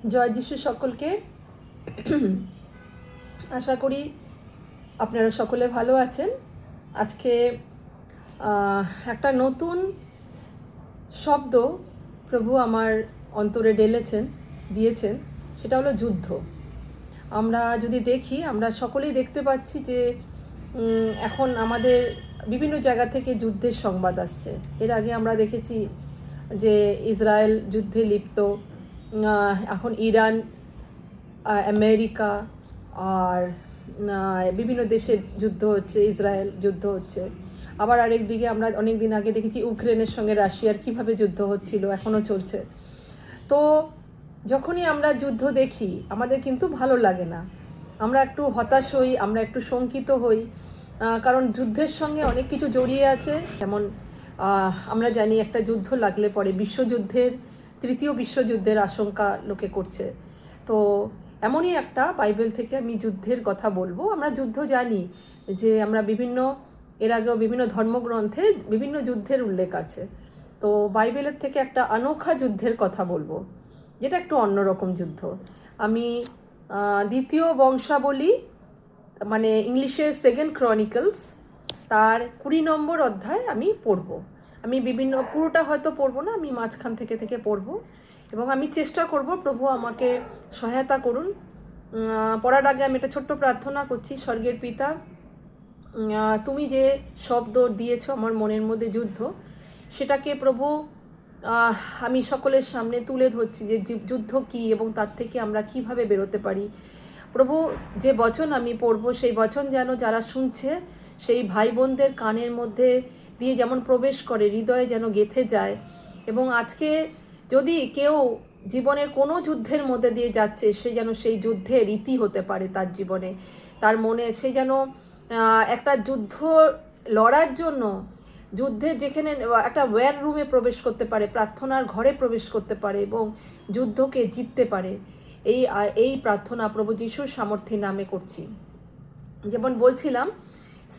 জয় যিশু সকলকে। আশা করি আপনারা সকলে ভালো আছেন। আজকে একটা নতুন শব্দ প্রভু আমার অন্তরে দিয়েছেন, সেটা হলো যুদ্ধ। আমরা যদি দেখি, আমরা সকলেই দেখতে পাচ্ছি যে এখন আমাদের বিভিন্ন জায়গা থেকে যুদ্ধের সংবাদ আসছে। এর আগে আমরা দেখেছি যে ইসরায়েল যুদ্ধে লিপ্ত, এখন ইরান, আমেরিকা আর বিভিন্ন দেশের যুদ্ধ হচ্ছে, ইসরায়েল যুদ্ধ হচ্ছে। আবার আরেক দিকে আমরা অনেক দিন আগে দেখেছি ইউক্রেনের সঙ্গে রাশিয়ার কিভাবে যুদ্ধ হচ্ছিল, এখনও চলছে। তো যখনই আমরা যুদ্ধ দেখি আমাদের কিন্তু ভালো লাগে না, আমরা একটু হতাশ হই, আমরা একটু শঙ্কিত হই, কারণ যুদ্ধের সঙ্গে অনেক কিছু জড়িয়ে আছে। যেমন আমরা জানি একটা যুদ্ধ লাগলে পরে তৃতীয় বিশ্বযুদ্ধের আশঙ্কা লোকে করছে। তো এমনই একটা বাইবেল থেকে আমি যুদ্ধের কথা বলবো। আমরা যুদ্ধ জানি যে আমরা এর আগেও বিভিন্ন ধর্মগ্রন্থে বিভিন্ন যুদ্ধের উল্লেখ আছে। তো বাইবেলের থেকে একটা অনোখা যুদ্ধের কথা বলবো, যেটা একটু অন্যরকম যুদ্ধ। আমি দ্বিতীয় বংশাবলী, মানে ইংলিশের সেকেন্ড ক্রনিকলস, তার 20 নম্বর অধ্যায় আমি পড়ব। আমি পুরোটা হয়তো পড়বো না, আমি মাঝখান থেকে পড়ব, এবং আমি চেষ্টা করব প্রভু আমাকে সহায়তা করুন। পড়ার আগে আমি একটা ছোট্ট প্রার্থনা করছি। স্বর্গের পিতা, তুমি যে শব্দ দিয়েছ আমার মনের মধ্যে যুদ্ধ, সেটাকে প্রভু আমি সকলের সামনে তুলে ধরছি যে যুদ্ধ কী এবং তার থেকে আমরা কিভাবে বেরোতে পারি। প্রভু, যে বচন আমি পড়ব সেই বচন যেন যারা শুনছে সেই ভাই বোনদের কানের মধ্যে দিয়ে যেমন প্রবেশ করে, হৃদয়ে যেন গেঁথে যায়। এবং আজকে যদি কেউ জীবনের কোনো যুদ্ধের মধ্যে দিয়ে যাচ্ছে, সে যেন সেই যুদ্ধের রীতি হতে পারে তার জীবনে, তার মনে সে যেন একটা যুদ্ধ লড়ার জন্য যুদ্ধের যেখানে একটা ওয়্যার রুমে প্রবেশ করতে পারে, প্রার্থনার ঘরে প্রবেশ করতে পারে এবং যুদ্ধকে জিততে পারে। এই প্রার্থনা প্রভু যিশুর সামর্থ্যের নামে করছি। যেমন বলছিলাম,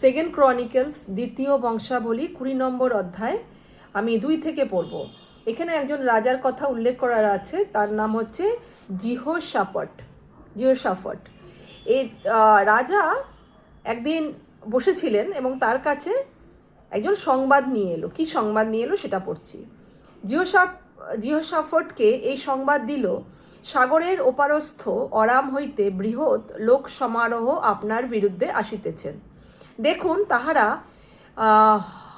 সেকেন্ড ক্রনিকলস দ্বিতীয় বংশাবলী 20 নম্বর অধ্যায় আমি 2 থেকে পড়ব। এখানে একজন রাজার কথা উল্লেখ করার আছে, তার নাম হচ্ছে জিহোশাফট। এই রাজা একদিন বসেছিলেন এবং তার কাছে একজন সংবাদ নিয়ে এলো। কি সংবাদ নিয়ে এলো সেটা পড়ছি। জিহোশাফটকে এই সংবাদ দিল, সাগরের ওপারস্থ অরাম হইতে বৃহৎ লোক সমারোহ আপনার বিরুদ্ধে আসিতেছেন। দেখুন, তাহারা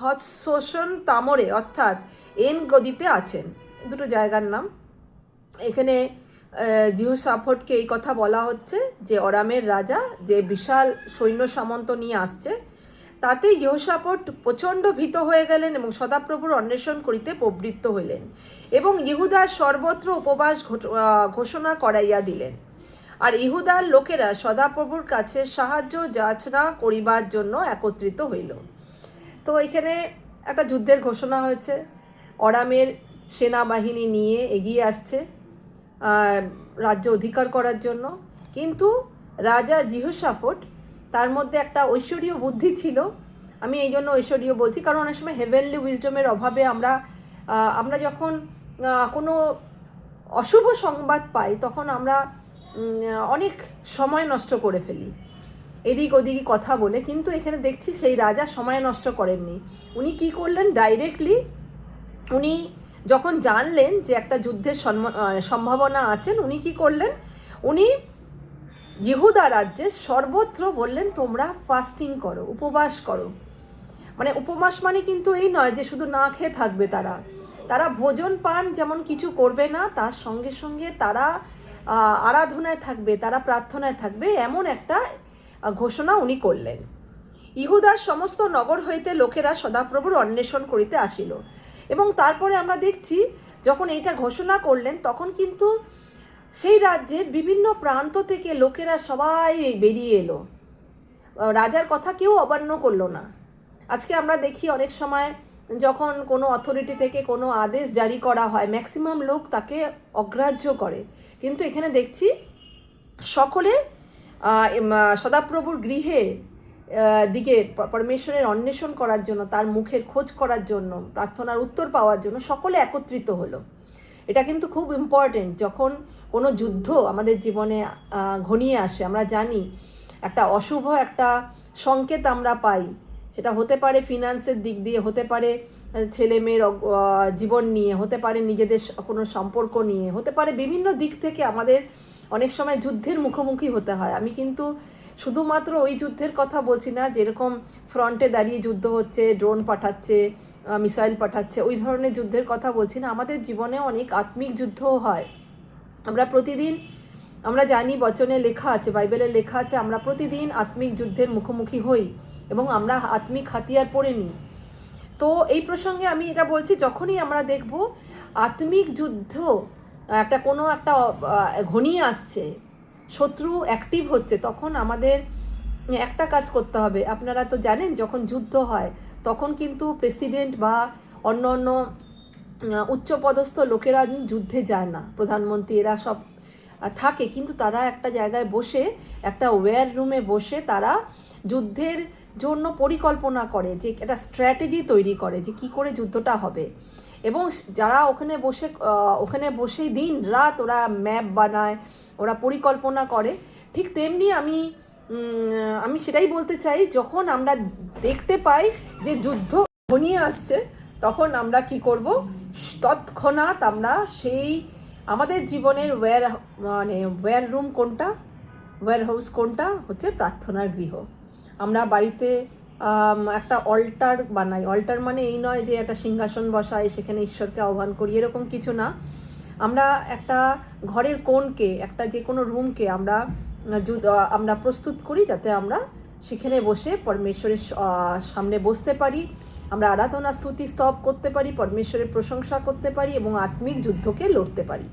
হৎসোষণ তামরে অর্থাৎ এন গদিতে আছেন। দুটো জায়গার নাম। এখানে জিহোশাফটকে এই কথা বলা হচ্ছে যে অরামের রাজা যে বিশাল সৈন্য সামন্ত নিয়ে আসছে, তাতে ইহোশাফট প্রচণ্ড ভীত হয়ে গেলেন এবং সদাপ্রভুর অন্বেষণ করিতে প্রবৃত্ত হইলেন এবং ইহুদার সর্বত্র উপবাস ঘোষণা করাইয়া দিলেন। আর ইহুদার লোকেরা সদাপ্রভুর কাছে সাহায্য যাচনা করিবার জন্য একত্রিত হইল। তো এখানে একটা যুদ্ধের ঘোষণা হয়েছে। অরামের সেনাবাহিনী নিয়ে এগিয়ে আসছে রাজ্য অধিকার করার জন্য। কিন্তু রাজা জিহোশাফট, তার মধ্যে একটা ঐশ্বরীয় বুদ্ধি ছিল। আমি এই জন্য ঐশ্বরীয় বলছি কারণ অনেক সময় হেভেনলি উইজডমের অভাবে আমরা যখন কোনো অশুভ সংবাদ পাই তখন আমরা অনেক সময় নষ্ট করে ফেলি এদিক ওদিক কথা বলে। কিন্তু এখানে দেখছি সেই রাজা সময় নষ্ট করেননি। উনি কি করলেন, ডাইরেক্টলি উনি যখন জানলেন যে একটা যুদ্ধের সম্ভাবনা আছেন, উনি কি করলেন, উনি ইহুদা রাজ্যে সর্বত্র বললেন তোমরা ফাস্টিং করো, উপবাস করো। মানে উপবাস মানে কিন্তু এই নয় যে শুধু না খেয়ে থাকবে, তারা ভোজন পান যেমন কিছু করবে না, তার সঙ্গে সঙ্গে তারা আরাধনায় থাকবে, তারা প্রার্থনায় থাকবে, এমন একটা ঘোষণা উনি করলেন। ইহুদার সমস্ত নগর হইতে লোকেরা সদাপ্রভুর অন্বেষণ করিতে আসিল। এবং তারপরে আমরা দেখছি যখন এইটা ঘোষণা করলেন তখন কিন্তু সেই রাজ্যের বিভিন্ন প্রান্ত থেকে লোকেরা সবাই বেরিয়ে এলো। রাজার কথা কেউ অমান্য করলো না। আজকে আমরা দেখি অনেক সময় যখন কোনো অথরিটি থেকে কোনো আদেশ জারি করা হয়, ম্যাক্সিমাম লোক তাকে অগ্রাহ্য করে। কিন্তু এখানে দেখছি সকলে সদাপ্রভুর গৃহে দিকে পরমেশ্বরের অন্বেষণ করার জন্য, তার মুখের খোঁজ করার জন্য, প্রার্থনার উত্তর পাওয়ার জন্য সকলে একত্রিত হলো। এটা কিন্তু খুব ইম্পর্টেন্ট। যখন কোনো যুদ্ধ আমাদের জীবনে ঘনিয়ে আসে, আমরা জানি একটা অশুভ একটা সংকেত আমরা পাই। সেটা হতে পারে ফিনান্সের দিক দিয়ে, হতে পারে ছেলে মেয়ের জীবন নিয়ে, হতে পারে নিজেদের কোনো সম্পর্ক নিয়ে, হতে পারে বিভিন্ন দিক থেকে আমাদের অনেক সময় যুদ্ধের মুখোমুখি হতে হয়। আমি কিন্তু শুধুমাত্র ওই যুদ্ধের কথা বলছি না যেরকম ফ্রন্টে দাঁড়িয়ে যুদ্ধ হচ্ছে, ড্রোন পাঠাচ্ছে, মিসাইল পাঠাচ্ছে, ওই ধরনের যুদ্ধের কথা বলছি না। আমাদের জীবনে অনেক আত্মিক যুদ্ধও হয়। আমরা প্রতিদিন, আমরা জানি বচনে লেখা আছে, বাইবেলে লেখা আছে, আমরা প্রতিদিন আত্মিক যুদ্ধের মুখোমুখি হই এবং আমরা আত্মিক হাতিয়ার পরে নিই। তো এই প্রসঙ্গে আমি এটা বলছি, যখনই আমরা দেখব আত্মিক যুদ্ধ কোনো একটা ঘনিয়ে আসছে, শত্রু অ্যাক্টিভ হচ্ছে, তখন আমাদের একটা কাজ করতে হবে। আপনারা তো জানেন যখন যুদ্ধ হয় তখন কিন্তু প্রেসিডেন্ট বা অন্য অন্য উচ্চপদস্থ লোকেরা যুদ্ধে যায় না, প্রধানমন্ত্রী এরা সব থাকে, কিন্তু তারা একটা জায়গায় বসে, একটা ওয়্যার রুমে বসে তারা যুদ্ধের জন্য পরিকল্পনা করে, যে একটা স্ট্র্যাটেজি তৈরি করে যে কী করে যুদ্ধটা হবে। এবং যারা ওখানে বসেই দিন রাত ওরা ম্যাপ বানায়, ওরা পরিকল্পনা করে। ঠিক তেমনি আমি সেটাই বলতে চাই, যখন আমরা দেখতে পাই যে যুদ্ধ ঘনিয়ে আসছে, তখন আমরা কি করব, তৎক্ষণাৎ আমরা সেই আমাদের জীবনের ওয়্যার রুম কোনটা, ওয়্যার হাউস কোনটা, হচ্ছে প্রার্থনার গৃহ। আমরা বাড়িতে একটা অল্টার বানাই। অল্টার মানে এই নয় যে একটা সিংহাসন বসাই, সেখানে ঈশ্বরকে আহ্বান করি, এরকম কিছু না। আমরা একটা ঘরের কোণকে, একটা যে কোনো রুমকে আমরা প্রস্তুত করি যাতে আমরা সেখানে বসে পরমেশ্বরের সামনে বসতে পারি, আমরা আরাধনা স্তুতি স্তব করতে পারি, পরমেশ্বরের প্রশংসা করতে পারি এবং আত্মিক যুদ্ধকে লড়তে পারি।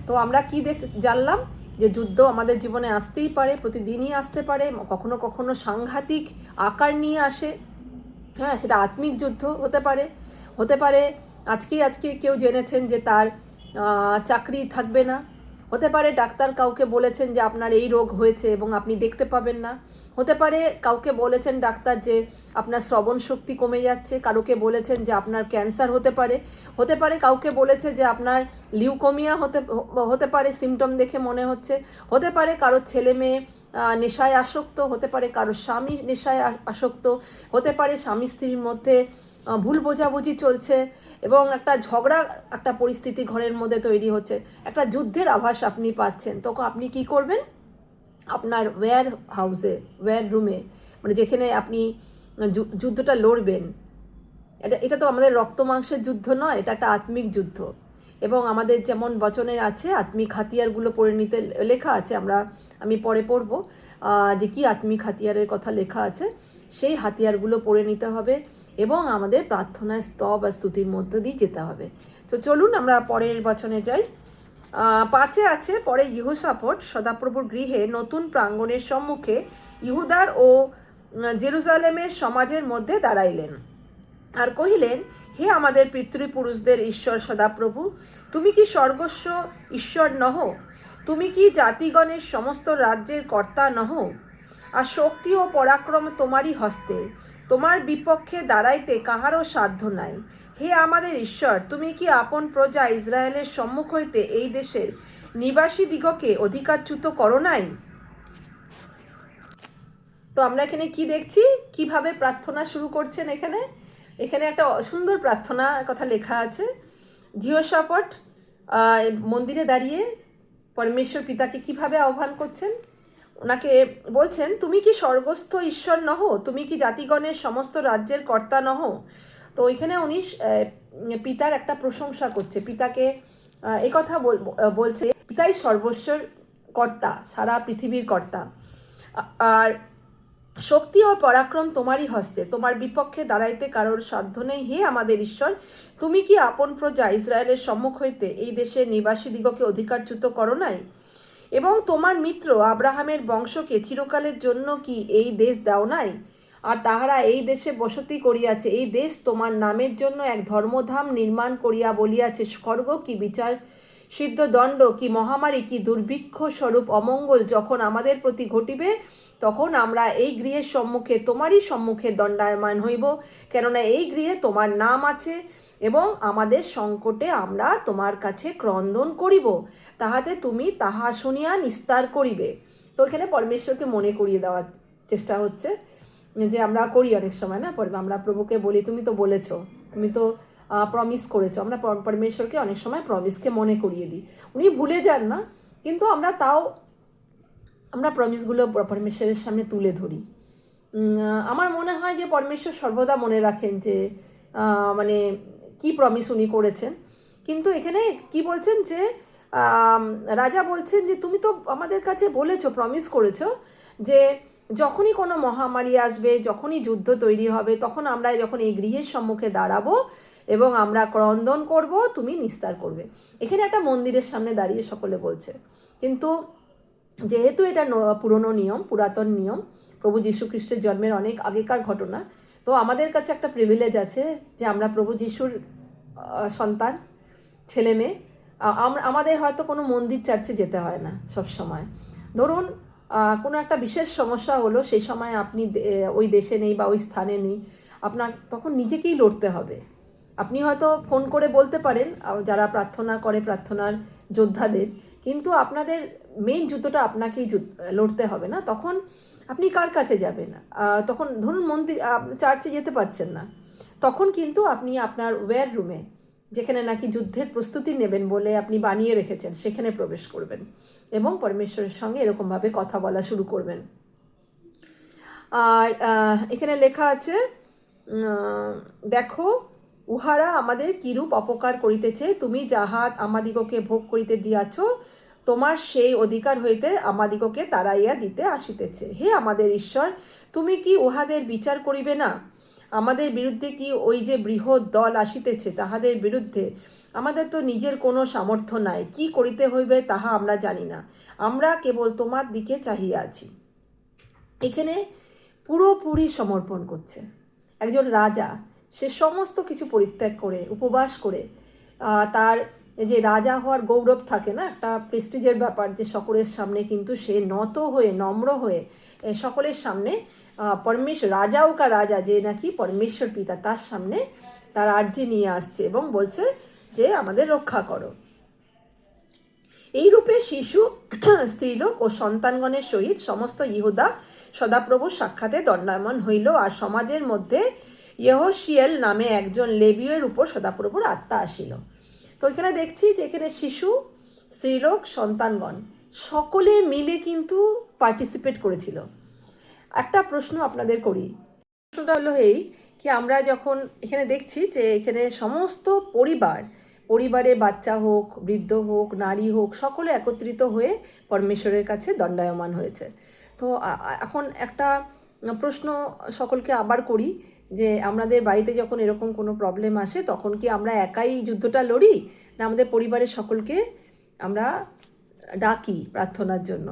তো আমরা কি জানলাম যে যুদ্ধ আমাদের জীবনে আসতেই পারে, প্রতিদিনই আসতে পারে, কখনো কখনো সাংঘাতিক আকার নিয়ে আসে। হ্যাঁ, সেটা আত্মিক যুদ্ধ হতে পারে আজকে কেউ জেনেছেন যে তার চাকরি থাকবে না, হতে পারে ডাক্তার কাউকে বলেছেন যে আপনার এই রোগ হয়েছে এবং আপনি দেখতে পাবেন না, হতে পারে কাউকে বলেছেন ডাক্তার যে আপনার শ্রবণ শক্তি কমে যাচ্ছে, কারোকে বলেছেন যে আপনার ক্যান্সার হতে পারে কাউকে বলেছে যে আপনার লিউকোমিয়া হতে পারে, সিমটম দেখে মনে হতে পারে কারোর ছেলে মেয়ে নেশায় আসক্ত, হতে পারে কারোর স্বামী নেশায় আসক্ত, হতে পারে স্বামী স্ত্রীর মধ্যে ভুল বোঝাবুঝি চলছে এবং একটা পরিস্থিতি ঘরের মধ্যে তৈরি হচ্ছে, একটা যুদ্ধের আভাস আপনি পাচ্ছেন। তখন আপনি কি করবেন, আপনার ওয়্যার রুমে, মানে যেখানে আপনি যুদ্ধটা লড়বেন, এটা তো আমাদের রক্ত মাংসের যুদ্ধ নয়, এটা একটা আত্মিক যুদ্ধ। এবং আমাদের যেমন বচনে আছে আত্মিক হাতিয়ারগুলো পড়ে নিতে লেখা আছে, আমি পরে পড়ব যে কি আত্মিক হাতিয়ারের কথা লেখা আছে, সেই হাতিয়ারগুলো পড়ে নিতে হবে এবং আমাদের প্রার্থনায় স্তব আর স্তুতির মধ্য দিয়ে যেতে হবে। তো চলুন আমরা পরের বচনে যাই। 5 আছে, পরে ইহোশাফট সদাপ্রভুর গৃহে নতুন প্রাঙ্গণের সম্মুখে ইহুদার ও জেরুজালেমের সমাজের মধ্যে দাঁড়াইলেন আর কহিলেন, হে আমাদের পিতৃপুরুষদের ঈশ্বর সদাপ্রভু, তুমি কি সর্বস্ব ঈশ্বর নহ? তুমি কি জাতিগণের সমস্ত রাজ্যের কর্তা নহ? আর শক্তি ও পরাক্রম তোমারই হস্তে, তোমার বিপক্ষে দাঁড়াইতে কাহারও সাধ্য নাই। হে আমাদের ঈশ্বর, তুমি কি আপন প্রজা ইসরায়েলের সম্মুখ হইতে এই দেশের নিবাসীদিগকে অধিকারচ্যুত করো নাই? তো আমরা এখানে কি দেখছি, কিভাবে প্রার্থনা শুরু করছেন। এখানে একটা সুন্দর প্রার্থনার কথা লেখা আছে। ইহোশাফট মন্দিরে দাঁড়িয়ে পরমেশ্বর পিতাকে কিভাবে আহ্বান করছেন, ওনাকে বলছেন, তুমি কি স্বর্গস্থ ঈশ্বর নহ? তুমি কি জাতিগণের সমস্ত রাজ্যের কর্তা নহ? তো এখানে উনি পিতার একটা প্রশংসা করছে, পিতাকে একথা বলছে, পিতাই সর্বস্বর কর্তা, সারা পৃথিবীর কর্তা, আর শক্তি ও পরাক্রম তোমারই হস্তে, তোমার বিপক্ষে দাঁড়াইতে কারোর সাধ্য নেই। হে আমাদের ঈশ্বর, তুমি কি আপন প্রজা ইসরায়েলের সম্মুখ হইতে এই দেশের নিবাসীদিগকে অধিকারচ্যুত করো নাই? এবং তোমার মিত্র আব্রাহামের বংশকে চিরকালের জন্য কি এই দেশ দাও নাই? আর তাহারা এই দেশে বসতি করিয়াছে। এই দেশ তোমার নামের জন্য এক ধর্মধাম নির্মাণ করিয়া বলিয়াছে, স্বর্গ কি বিচার সিদ্ধ দণ্ড, কি মহামারী, কি দুর্ভিক্ষ স্বরূপ অমঙ্গল যখন আমাদের প্রতি ঘটিবে, তখন আমরা এই গৃহের সম্মুখে তোমারই সম্মুখে দণ্ডায়মান হইব, কেননা এই গৃহে তোমার নাম আছে এবং আমাদের সংকটে আমরা তোমার কাছে ক্রন্দন করিব, তাহাতে তুমি তাহা শুনিয়া নিস্তার করিবে। তো এখানে পরমেশ্বরকে মনে করিয়ে দেওয়ার চেষ্টা হচ্ছে, যে আমরা করি অনেক সময় না, আমরা প্রভুকে বলি তুমি তো বলেছো, তুমি তো প্রমিস করেছো। আমরা পরমেশ্বরকে অনেক সময় প্রমিসকে মনে করিয়ে দিই, উনি ভুলে যান না, কিন্তু আমরা প্রমিসগুলো পরমেশ্বরের সামনে তুলে ধরি। আমার মনে হয় যে পরমেশ্বর সর্বদা মনে রাখেন যে মানে কি প্রমিস উনি করেছেন। কিন্তু এখানে কি বলছেন যে রাজা বলছেন যে তুমি তো আমাদের কাছে বলেছো, প্রমিস করেছো যে যখনই কোনো মহামারী আসবে, যখনই যুদ্ধ তৈরি হবে, তখন আমরা যখন এই গৃহের সম্মুখে দাঁড়াবো এবং আমরা ক্রন্দন করব, তুমি নিস্তার করবে। এখানে একটা মন্দিরের সামনে দাঁড়িয়ে সকলে বলছে, কিন্তু যেহেতু এটা পুরনো নিয়ম, পুরাতন নিয়ম, প্রভু যীশু খ্রিস্টের জন্মের অনেক আগেকার ঘটনা, তো আমাদের কাছে একটা প্রিভিলেজ আছে যে আমরা প্রভু যীশুর সন্তান, ছেলে মেয়ে। আমাদের হয়তো কোনো মন্দির চার্চে যেতে হয় না সব সময়। ধরুন কোনো একটা বিশেষ সমস্যা হলো, সেই সময় আপনি ওই দেশে নেই বা ওই স্থানে নেই, আপনার তখন নিজেকেই লড়তে হবে। আপনি হয়তো ফোন করে বলতে পারেন যারা প্রার্থনা করে, প্রার্থনার যোদ্ধাদের, কিন্তু আপনাদের মেইন যুদ্ধটা আপনাকেই লড়তে হবে না। তখন আপনি কার কাছে যাবেন? তখন ধরুন মন্দির, চার্চে যেতে পারছেন না, তখন কিন্তু আপনি আপনার ওয়্যার রুমে, যেখানে নাকি যুদ্ধের প্রস্তুতি নেবেন বলে আপনি বানিয়ে রেখেছেন, সেখানে প্রবেশ করবেন এবং পরমেশ্বরের সঙ্গে এরকমভাবে কথা বলা শুরু করবেন। আর এখানে লেখা আছে, দেখো উহারা আমাদের কিরূপ অপকার করিতেছে, তুমি যাহা আমাদিগকে ভোগ করিতে দিয়াছ, তোমার সেই অধিকার হইতে আমাদিগকে তাড়াইয়া দিতে আসিতেছে। হে আমাদের ঈশ্বর, তুমি কি উহাদের বিচার করিবে না? আমাদের বিরুদ্ধে কি ওই যে বৃহৎ দল আসিতেছে, তাহাদের বিরুদ্ধে আমাদের তো নিজের কোনো সামর্থ্য নাই, কি করিতে হইবে তাহা আমরা জানি না, আমরা কেবল তোমার দিকে চাহিয়া আছি। এখানে পুরোপুরি সমর্পণ করছে একজন রাজা। সে সমস্ত কিছু পরিত্যাগ করে, উপবাস করে, তার যে রাজা হওয়ার গৌরব থাকে না, একটা প্রেস্টিজের ব্যাপার, যে সকলের সামনে কিন্তু সে নত হয়ে, নম্র হয়ে সকলের সামনে পরমেশ্বর, রাজাও কা রাজা, যে নাকি পরমেশ্বর পিতা, তার সামনে তার আর্জি নিয়ে আসছে এবং বলছে যে আমাদের রক্ষা করো। এইরূপে শিশু, স্ত্রীলোক ও সন্তানগণের সহিত সমস্ত ইহুদা সদাপ্রভুর সাক্ষাতে দণ্ডায়মান হইল, আর সমাজের মধ্যে ইহশিয়েল নামে একজন লেবীয়ের উপর সদাপ্রভুর আত্মা আসিল। তো এখানে দেখছি যে এখানে শিশু, স্ত্রীলোক, সন্তানগণ সকলে মিলে কিন্তু পার্টিসিপেট করেছিল। একটা প্রশ্ন আপনাদের করি, প্রশ্নটা হলো এই, কি আমরা যখন এখানে দেখছি যে এখানে সমস্ত পরিবারে বাচ্চা হোক, বৃদ্ধ হোক, নারী হোক, সকলে একত্রিত হয়ে পরমেশ্বরের কাছে দণ্ডায়মান হয়েছে। তো এখন একটা প্রশ্ন সকলকে আবার করি, যে আমাদের বাড়িতে যখন এরকম কোনো প্রবলেম আসে, তখন কি আমরা একাই যুদ্ধটা লড়ি, না আমাদের পরিবারের সকলকে আমরা ডাকি প্রার্থনার জন্য?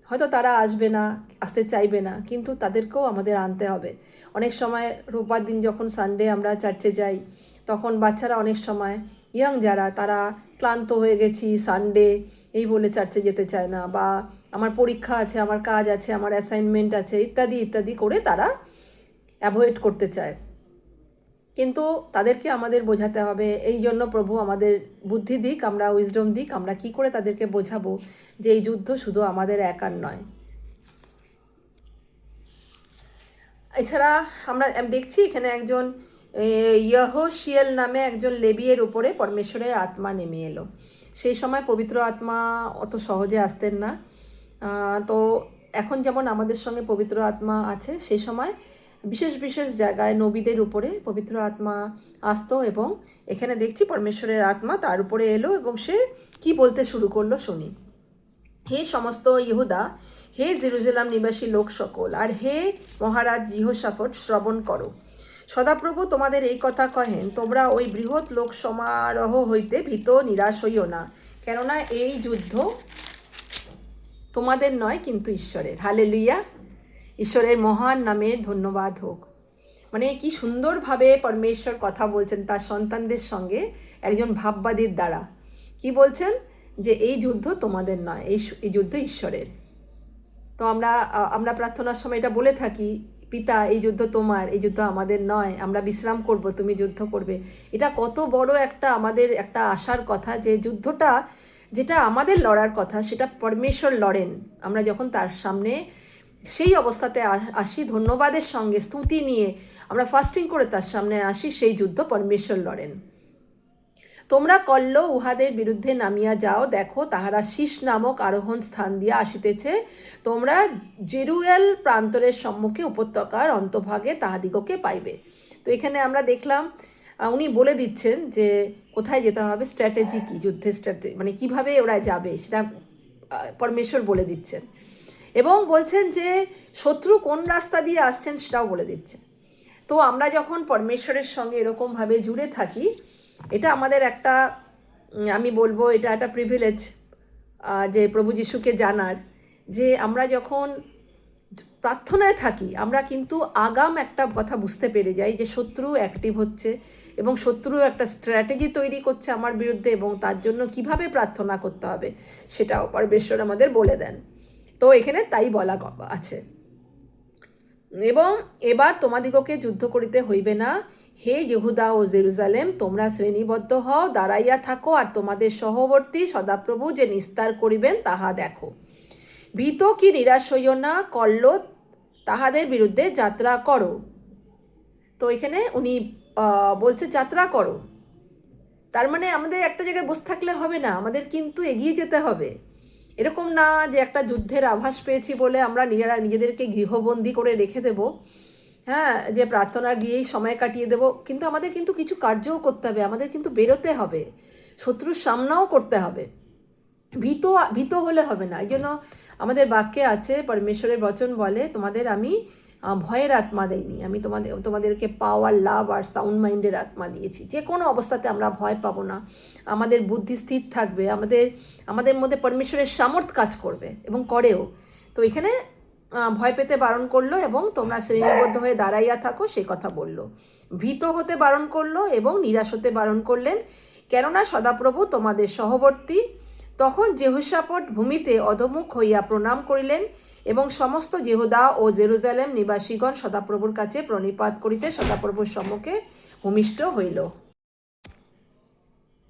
হয়তো তারা আসবে না, আসতে চাইবে না, কিন্তু তাদেরকেও আমাদের আনতে হবে। অনেক সময় রোববার দিন যখন সানডে আমরা চার্চে যাই, তখন বাচ্চারা অনেক সময়, যারা, তারা ক্লান্ত হয়ে গেছি সানডে এই বলে চার্চে যেতে চায় না, বা আমার পরীক্ষা আছে, আমার কাজ আছে, আমার অ্যাসাইনমেন্ট আছে, ইত্যাদি ইত্যাদি করে তারা অ্যাভয়েড করতে চায়। কিন্তু তাদেরকে আমাদের বোঝাতে হবে। এই জন্য প্রভু আমাদের বুদ্ধি দিক, আমরা উইজডম দিক, আমরা কি করে তাদেরকে বোঝাবো যে এই যুদ্ধ শুধু আমাদের একার নয়। এছাড়া আমরা দেখছি এখানে একজন ইহশিয়েল নামে একজন লেবীয়ের উপরে পরমেশ্বরের আত্মা নেমে এলো। সেই সময় পবিত্র আত্মা অত সহজে আসতেন না। তো এখন যেমন আমাদের সঙ্গে পবিত্র আত্মা আছে, সেই সময় বিশেষ বিশেষ জায়গায় নবীদের উপরে পবিত্র আত্মা আসতো, এবং এখানে দেখছি পরমেশ্বরের আত্মা তার উপরে এলো এবং সে কি বলতে শুরু করলো শুনি। হে সমস্ত ইহুদা, হে জেরুজালেম নিবাসী লোক সকল, আর হে মহারাজ ইহোশাফট, শ্রবণ করো। সদাপ্রভু তোমাদের এই কথা কহেন, তোমরা ওই বৃহৎ লোক সমারোহ হইতে ভীত নিরাশ হইও না, কেননা এই যুদ্ধ তোমাদের নয় কিন্তু ঈশ্বরের। হালেলুয়া! ঈশ্বরের মহান নামের ধন্যবাদ হোক। মানে কি সুন্দরভাবে পরমেশ্বর কথা বলছেন তার সন্তানদের সঙ্গে একজন ভাববাদীর দ্বারা। কি বলছেন? যে এই যুদ্ধ তোমাদের নয়, এই যুদ্ধ ঈশ্বরের। তো আমরা প্রার্থনার সময় এটা বলে থাকি, পিতা এই যুদ্ধ তোমার, এই যুদ্ধ আমাদের নয়, আমরা বিশ্রাম করব, তুমি যুদ্ধ করবে। এটা কত বড় একটা আমাদের একটা আশার কথা, যে যুদ্ধটা যেটা আমাদের লড়ার কথা সেটা পরমেশ্বর লড়েন। আমরা যখন তার সামনে সেই অবস্থাতে আসি, ধন্যবাদের সঙ্গে স্তুতি নিয়ে আমরা ফাস্টিং করে তার সামনে আসি, সেই যুদ্ধ পরমেশ্বর লড়েন। তোমরা কল্ল উহাদের বিরুদ্ধে নামিয়া যাও, দেখো তাহারা শীষ নামক আরোহণ স্থান দিয়া আসিতেছে, তোমরা জেরুয়েল প্রান্তরের সম্মুখে উপত্যকার অন্তভাগে তাহাদিগকে পাইবে। তো এখানে আমরা দেখলাম উনি বলে দিচ্ছেন যে কোথায় যেতে হবে, স্ট্র্যাটেজি কী, যুদ্ধের স্ট্র্যাটেজি মানে কীভাবে ওরা যাবে সেটা পরমেশ্বর বলে দিচ্ছেন, এবং বলছেন যে শত্রু কোন রাস্তা দিয়ে আসছেন সেটাও বলে দিচ্ছেন। তো আমরা যখন পরমেশ্বরের সঙ্গে এরকমভাবে জুড়ে থাকি, এটা আমাদের একটা, আমি বলবো এটা একটা প্রিভিলেজ, যে প্রভু যিশুকে জানার, যে আমরা যখন প্রার্থনায় থাকি আমরা কিন্তু আগাম একটা কথা বুঝতে পেরে যাই যে শত্রু অ্যাক্টিভ হচ্ছে এবং শত্রু একটা স্ট্র্যাটেজি তৈরি করছে আমার বিরুদ্ধে, এবং তার জন্য কিভাবে প্রার্থনা করতে হবে সেটাও পরমেশ্বর আমাদের বলে দেন। তো এখানে তাই বলা আছে, এবং এবার তোমাদিগকে যুদ্ধ করিতে হইবে না, হে ইহুদা ও জেরুজালেম, তোমরা শ্রেণীবদ্ধ হও, দাঁড়াইয়া থাকো, আর তোমাদের সহবর্তী সদাপ্রভু যে নিস্তার করিবেন তাহা দেখো। ভীত কি নিরাশ হইও না, কল্ল তাহাদের বিরুদ্ধে যাত্রা করো। তো এখানে উনি বলছে যাত্রা করো, তার মানে আমাদের একটা জায়গায় বসে থাকলে হবে না, আমাদের কিন্তু এগিয়ে যেতে হবে। এরকম না যে একটা যুদ্ধের আভাস পেয়েছি বলে আমরা নিজেদেরকে গৃহবন্দী করে রেখে দেব, হ্যাঁ, যে প্রার্থনা গিয়েই সময় কাটিয়ে দেব, কিন্তু আমাদের কিন্তু কিছু কার্যও করতে হবে, আমাদের কিন্তু বেরোতে হবে, শত্রুর সামনাও করতে হবে। ভীত হলে হবে না। এই জন্য আমাদের বাক্যে আছে, পরমেশ্বরের বচন বলে, তোমাদের আমি ভয়ের আত্মা দেইনি, আমি তোমাদেরকে পাওয়ার, লাভ আর সাউন্ড মাইন্ডের আত্মা দিয়েছি। যে কোনো অবস্থাতে আমরা ভয় পাবো না, আমাদের বুদ্ধি স্থির থাকবে, আমাদের মধ্যে পরমেশ্বরের সামর্থ্য কাজ করবে এবং করেও। তো এখানে ভয় পেতে বারণ করলো এবং তোমরা শ্রেণীবদ্ধ হয়ে দাঁড়াইয়া থাকো সে কথা বললো। ভীত হতে বারণ করলো এবং নিরাশ হতে বারণ করলেন, কেননা সদাপ্রভু তোমাদের সহবর্তী। তখন যেহোশাফট ভূমিতে অধমুখ হইয়া প্রণাম করিলেন, এবং সমস্ত যেহুদা ও জেরুজালেম নিবাসীগণ সদাপ্রভুর কাছে প্রণিপাত করিতে সদাপ্রভুর সম্মুখে ভূমিষ্ঠ হইল।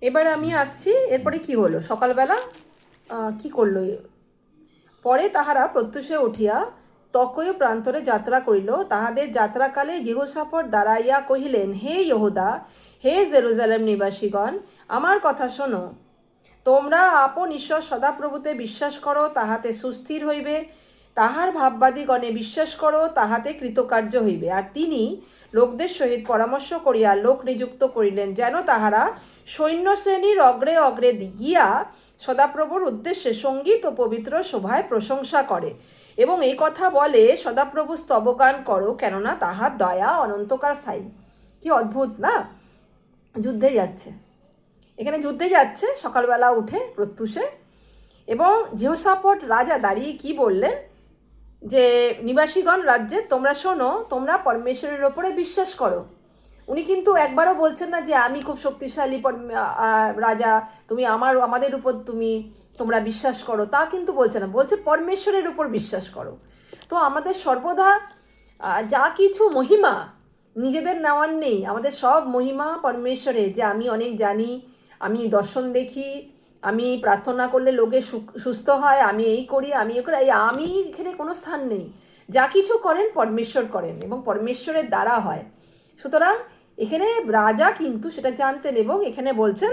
এবার আমি আসছি, এরপরে কি হলো, সকালবেলা কি করলো। পরে তাহারা প্রত্যুষে উঠিয়া তকয় প্রান্তরে যাত্রা করিল। তাহাদের যাত্রাকালে যেহোশাফট দাঁড়াইয়া কহিলেন, হে ইহুদা, হে জেরুজালেম নিবাসীগণ, আমার কথা শোনো। তোমরা আপন ঈশ্বর সদাপ্রভুতে বিশ্বাস করো, তাহাতে সুস্থির হইবে, তাহার ভাববাদীগণে বিশ্বাস করো, তাহাতে কৃতকার্য হইবে। আর তিনি লোকদের সহিত পরামর্শ করিয়া লোক নিযুক্ত করিলেন, যেন তাহারা সৈন্যশ্রেণীর অগ্রে অগ্রে গিয়া সদাপ্রভুর উদ্দেশ্যে সঙ্গীত ও পবিত্র শোভায় প্রশংসা করে, এবং এই কথা বলে, সদাপ্রভু স্তবগান করো, কেননা তাহার দয়া অনন্তকাল স্থায়ী। কি অদ্ভুত না, যুদ্ধে যাচ্ছে, এখানে যুদ্ধে যাচ্ছে সকালবেলা উঠে প্রত্যুষে, এবং যেহোশাফট রাজা দাঁড়িয়ে কি বললেন, যে নিবাসীগণ রাজ্যে তোমরা শোনো, তোমরা পরমেশ্বরের ওপরে বিশ্বাস করো। উনি কিন্তু একবারও বলছেন না যে আমি খুব শক্তিশালী রাজা, তুমি আমাদের উপর তোমরা বিশ্বাস করো, তা কিন্তু বলছে না, বলছে পরমেশ্বরের উপর বিশ্বাস করো। তো আমাদের সর্বদা যা কিছু মহিমা নিজেদের নেওয়ার নেই, আমাদের সব মহিমা পরমেশ্বরে, যে আমি অনেক জানি, আমি দর্শন দেখি, আমি প্রার্থনা করলে লোকে সুস্থ হয়, আমি এই করি, এই আমি এখানে কোনো স্থান নেই। যা কিছু করেন পরমেশ্বর করেন এবং পরমেশ্বরের দ্বারা হয়। সুতরাং এখানে রাজা কিন্তু সেটা জানতেন, এবং এখানে বলছেন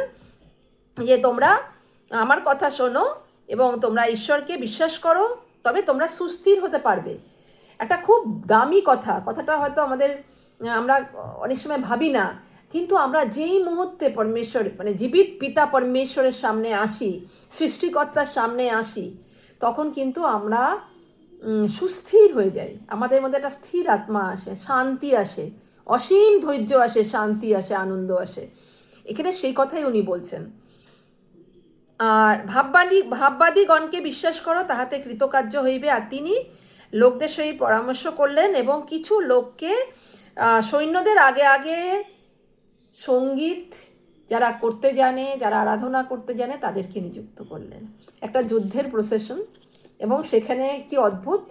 যে তোমরা আমার কথা শোনো এবং তোমরা ঈশ্বরকে বিশ্বাস করো, তবে তোমরা সুস্থির হতে পারবে। একটা খুব দামি কথাটা হয়তো আমরা অনেক সময় ভাবি না, কিন্তু আমরা যেই মুহূর্তে পরমেশ্বর মানে জীবিত পিতা পরমেশ্বরের সামনে আসি, সৃষ্টিকর্তার সামনে আসি, তখন কিন্তু আমরা সুস্থির হয়ে যাই, আমাদের মধ্যে একটা স্থির আত্মা আসে, শান্তি আসে, অসীম ধৈর্য আসে, শান্তি আসে, আনন্দ আসে। এখানে সেই কথাই উনি বলছেন। আর ভাববাদীগণকে বিশ্বাস করো, তাহাতে কৃতকার্য হইবে। আর তিনি লোকদের সহিত পরামর্শ করলেন এবং কিছু লোককে সৈন্যদের আগে আগে সঙ্গীত যারা করতে জানে, যারা আরাধনা করতে জানে, তাদেরকে নিযুক্ত করলেন। একটা যুদ্ধের প্রসেশন, এবং সেখানে কি অদ্ভুত,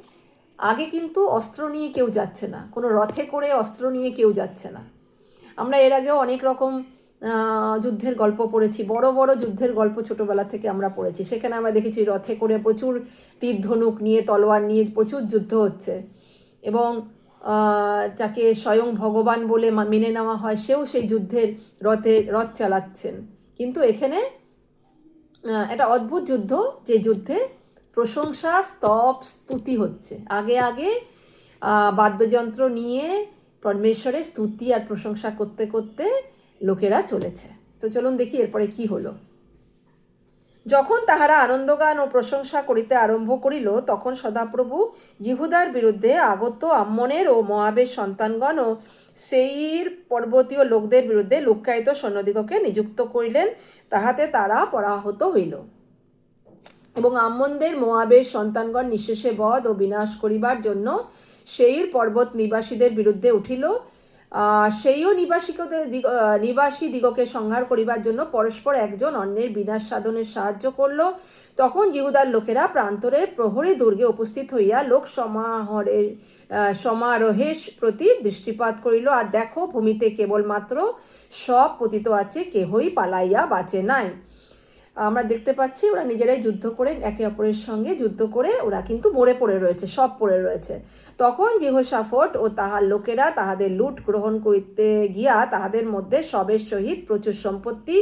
আগে কিন্তু অস্ত্র নিয়ে কেউ যাচ্ছে না, কোনো রথে করে অস্ত্র নিয়ে কেউ যাচ্ছে না। আমরা এর আগেও অনেক রকম যুদ্ধের গল্প পড়েছি, বড় বড় যুদ্ধের গল্প ছোটোবেলা থেকে আমরা পড়েছি। সেখানে আমরা দেখেছি রথে করে প্রচুর তীর ধনুক নিয়ে, তলোয়ার নিয়ে প্রচুর যুদ্ধ হচ্ছে, এবং যাকে স্বয়ং ভগবান বলে মেনে নেওয়া হয় সেও সেই যুদ্ধের রথ চালাচ্ছেন। কিন্তু এখানে একটা অদ্ভুত যুদ্ধ, যে যুদ্ধে প্রশংসা, স্তব, স্তুতি হচ্ছে। আগে আগে বাদ্যযন্ত্র নিয়ে পরমেশ্বরের স্তুতি আর প্রশংসা করতে করতে লোকেরা চলেছে। তো চলুন দেখি এরপরে কি হলো। যখন তাহারা আনন্দগান ও প্রশংসা করিতে আরম্ভ করিল, তখন সদাপ্রভু ইহুদার বিরুদ্ধে আগত আম্মনের ও মোয়াবের সন্তানগণ ও সেইর পর্বতীয় লোকদের বিরুদ্ধে লুক্কায়িত সৈন্যদিগকে নিযুক্ত করিলেন, তাহাতে তারা পরাহত হইল। এবং আম্মনদের মোয়াবের সন্তানগণ নিঃশেষে বধ ও বিনাশ করিবার জন্য সেইর পর্বত নিবাসীদের বিরুদ্ধে উঠিল। সেইও নিবাসী দিগকে সংহার করিবার জন্য পরস্পর একজন অন্যের বিনাশ সাধনের সাহায্য করল। তখন ইহুদার লোকেরা প্রান্তরের প্রহরী দুর্গে উপস্থিত হইয়া লোক সমারোহের প্রতি দৃষ্টিপাত করিল। আর দেখো, ভূমিতে কেবলমাত্র সব পতিত আছে, কেহই পালাইয়া বাঁচে নাই। আমরা দেখতে পাচ্ছি ওরা নিজেরাই যুদ্ধ করে, একে অপরের সঙ্গে যুদ্ধ করে ওরা কিন্তু মরে পড়ে রয়েছে, সব পড়ে রয়েছে। তখন যেহোশাফট ও তাহার লোকেরা তাহাদের লুট গ্রহণ করিতে গিয়া তাহাদের মধ্যে সবের সহিত প্রচুর সম্পত্তি,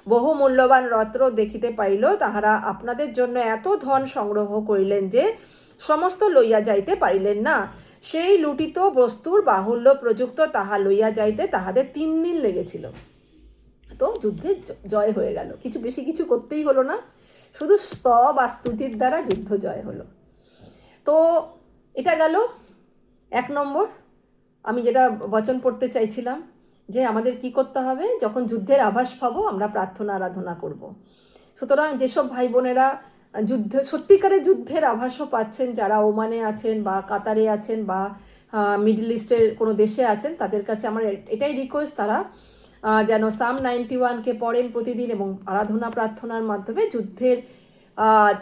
বহু মূল্যবান রত্ন দেখিতে পাইল। তাহারা আপনাদের জন্য এত ধন সংগ্রহ করিলেন যে সমস্ত লইয়া যাইতে পারিলেন না। সেই লুটিত বস্তুর বাহুল্য প্রযুক্ত তাহা লইয়া যাইতে তাহাদের 3 দিন লেগেছিল। তো যুদ্ধে জয় হয়ে গেল, বেশি কিছু করতেই হলো না, শুধু স্তব আর স্তুতির দ্বারা যুদ্ধ জয় হলো। তো এটা গেল 1 নম্বর। আমি যেটা বচন পড়তে চাইছিলাম, যে আমাদের কি করতে হবে, যখন যুদ্ধের আভাস পাবো আমরা প্রার্থনা আরাধনা করব। সুতরাং যেসব ভাই বোনেরা সত্যিকারের যুদ্ধের আভাসও পাচ্ছেন, যারা ওমানে আছেন বা কাতারে আছেন বা মিডল ইস্টের কোনো দেশে আছেন, তাদের কাছে আমার এটাই রিকোয়েস্ট, তারা যেন সাম 91কে পড়েন প্রতিদিন এবং আরাধনা প্রার্থনার মাধ্যমে যুদ্ধের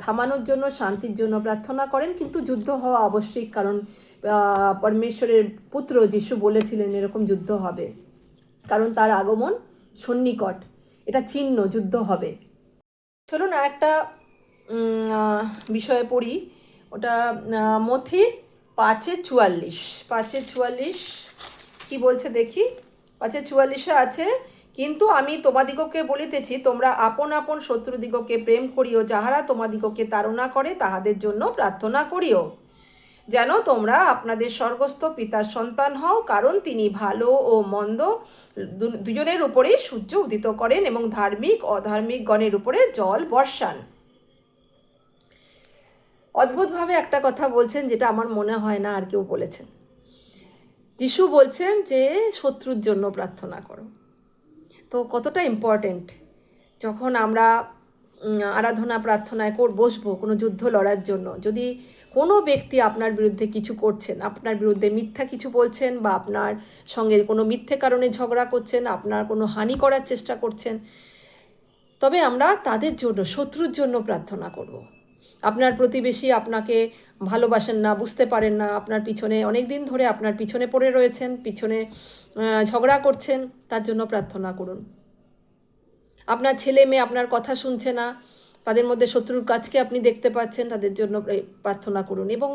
থামানোর জন্য, শান্তির জন্য প্রার্থনা করেন। কিন্তু যুদ্ধ হওয়া আবশ্যিক, কারণ পরমেশ্বরের পুত্র যিশু বলেছিলেন এরকম যুদ্ধ হবে, কারণ তার আগমন সন্নিকট, এটা চিহ্ন, যুদ্ধ হবে। চলুন আর একটা বিষয়ে পড়ি, ওটা মথির 5:44 কি বলছে দেখি। 5:44 আছে, কিন্তু আমি তোমাদিগকে বলিতেছি, তোমরা আপন আপন শত্রুদিগকে প্রেম করিও, যাহারা তোমাদিগকে তাড়না করে তাহাদের জন্য প্রার্থনা করিও, যেন তোমরা আপনাদের স্বর্গস্থ পিতার সন্তান হও, কারণ তিনি ভালো ও মন্দ দুজনের উপরেই সূর্য উদিত করেন এবং ধার্মিক অধার্মিক গণের উপরে জল বর্ষান। অদ্ভুতভাবে একটা কথা বলছেন, যেটা আমার মনে হয় না আর কেউ বলেছেন। যিশু বলছেন যে শত্রুর জন্য প্রার্থনা করো। তো কতটা ইম্পর্টেন্ট, যখন আমরা আরাধনা প্রার্থনায় বসবো কোনো যুদ্ধ লড়ার জন্য, যদি কোনো ব্যক্তি আপনার বিরুদ্ধে কিছু করছেন, আপনার বিরুদ্ধে মিথ্যা কিছু বলছেন, বা আপনার সঙ্গে কোনো মিথ্যে কারণে ঝগড়া করছেন, আপনার কোনো হানি করার চেষ্টা করছেন, তবে আমরা তাদের জন্য, শত্রুর জন্য প্রার্থনা করব। আপনার প্রতিবেশী আপনাকে ভালোবাসেন না, বুঝতে পারেন না, আপনার পিছনে অনেক দিন ধরে আপনার পিছনে পড়ে রয়েছেন, পিছনে ঝগড়া করছেন, তার জন্য প্রার্থনা করুন। আপনার ছেলে মেয়ে আপনার কথা শুনছে না, তাদের মধ্যে শত্রুর কাজকে আপনি দেখতে পাচ্ছেন, তাদের জন্য প্রার্থনা করুন। এবং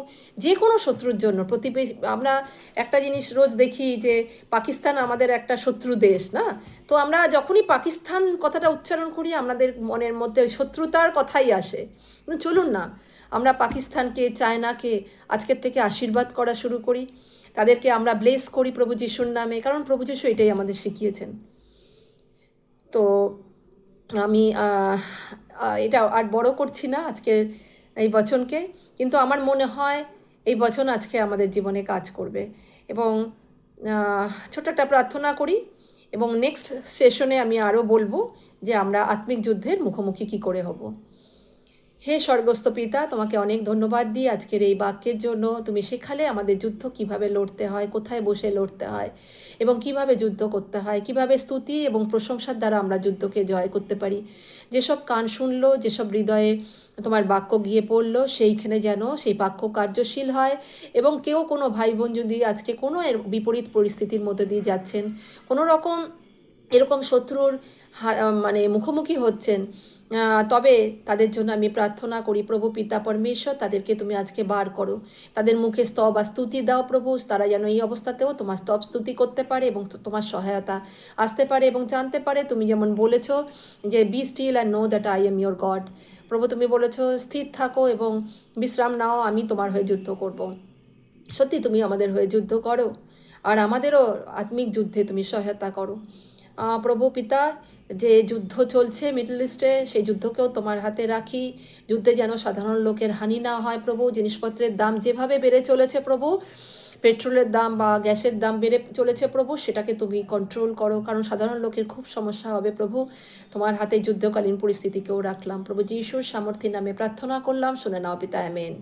যে কোনো শত্রুর জন্য, প্রতিবেশী, আমরা একটা জিনিস রোজ দেখি যে পাকিস্তান আমাদের একটা শত্রু দেশ না, তো আমরা যখনই পাকিস্তান কথাটা উচ্চারণ করি আমাদের মনের মধ্যে শত্রুতার কথাই আসে। কিন্তু চলুন না, আমরা পাকিস্তানকে, চায়নাকে আজকের থেকে আশীর্বাদ করা শুরু করি, তাদেরকে আমরা ব্লেস করি প্রভু যিশুর নামে, কারণ প্রভু যিশু এটাই আমাদের শিখিয়েছেন। তো আমি এটা আর বড় করছি না আজকের এই বচনকে, কিন্তু আমার মনে হয় এই বচন আজকে আমাদের জীবনে কাজ করবে। এবং ছোট্ট একটা প্রার্থনা করি, এবং নেক্সট সেশনে আমি আরও বলবো যে আমরা আত্মিক যুদ্ধের মুখোমুখি কী করে হব। হে স্বর্গস্থ পিতা, তোমাকে অনেক ধন্যবাদ দিই আজকের এই বাক্যের জন্য। তুমি শেখালে আমাদের যুদ্ধ কিভাবে লড়তে হয়, কোথায় বসে লড়তে হয়, এবং কিভাবে যুদ্ধ করতে হয়, কিভাবে স্তুতি এবং প্রশংসার দ্বারা আমরা যুদ্ধকে জয় করতে পারি। যেসব কান শুনলো, যেসব হৃদয়ে তোমার বাক্য গিয়ে পড়লো, সেইখানে যেন সেই বাক্য কার্যশীল হয়। এবং কেউ কোনো ভাই বোন যদি আজকে কোনো এর বিপরীত পরিস্থিতির মধ্যে দিয়ে যাচ্ছেন, কোনো রকম এরকম শত্রুর মানে মুখোমুখি হচ্ছেন, তবে তাদের জন্য আমি প্রার্থনা করি, প্রভু পিতা পরমেশ্বর তাদেরকে তুমি আজকে বার করো, তাদের মুখে স্তব আর স্তুতি দাও প্রভু, তারা যেন এই অবস্থাতেও তোমার স্তব স্তুতি করতে পারে এবং তোমার সহায়তা আসতে পারে এবং জানতে পারে তুমি যেমন বলেছো যে be still and know that I am your God. প্রভু তুমি বলেছো স্থির থাকো এবং বিশ্রাম নাও, আমি তোমার হয়ে যুদ্ধ করব। সত্যি তুমি আমাদের হয়ে যুদ্ধ করো, আর আমাদেরও আত্মিক যুদ্ধে তুমি সহায়তা করো। প্রভু পিতা, যে যুদ্ধ চলছে মিডল ইস্টে, সেই যুদ্ধকেও তোমার হাতে রাখি। যুদ্ধে যেন সাধারণ লোকের হানি না হয় প্রভু। জিনিসপত্রের দাম যেভাবে বেড়ে চলেছে প্রভু, পেট্রোলের দাম বা গ্যাসের দাম বেড়ে চলেছে প্রভু, সেটাকে তুমি কন্ট্রোল করো, কারণ সাধারণ লোকের খুব সমস্যা হবে প্রভু। তোমার হাতে যুদ্ধকালীন পরিস্থিতিকেও রাখলাম প্রভু, যিশুর সামর্থ্যের নামে প্রার্থনা করলাম, শুনে নাও পিতা, আমেন।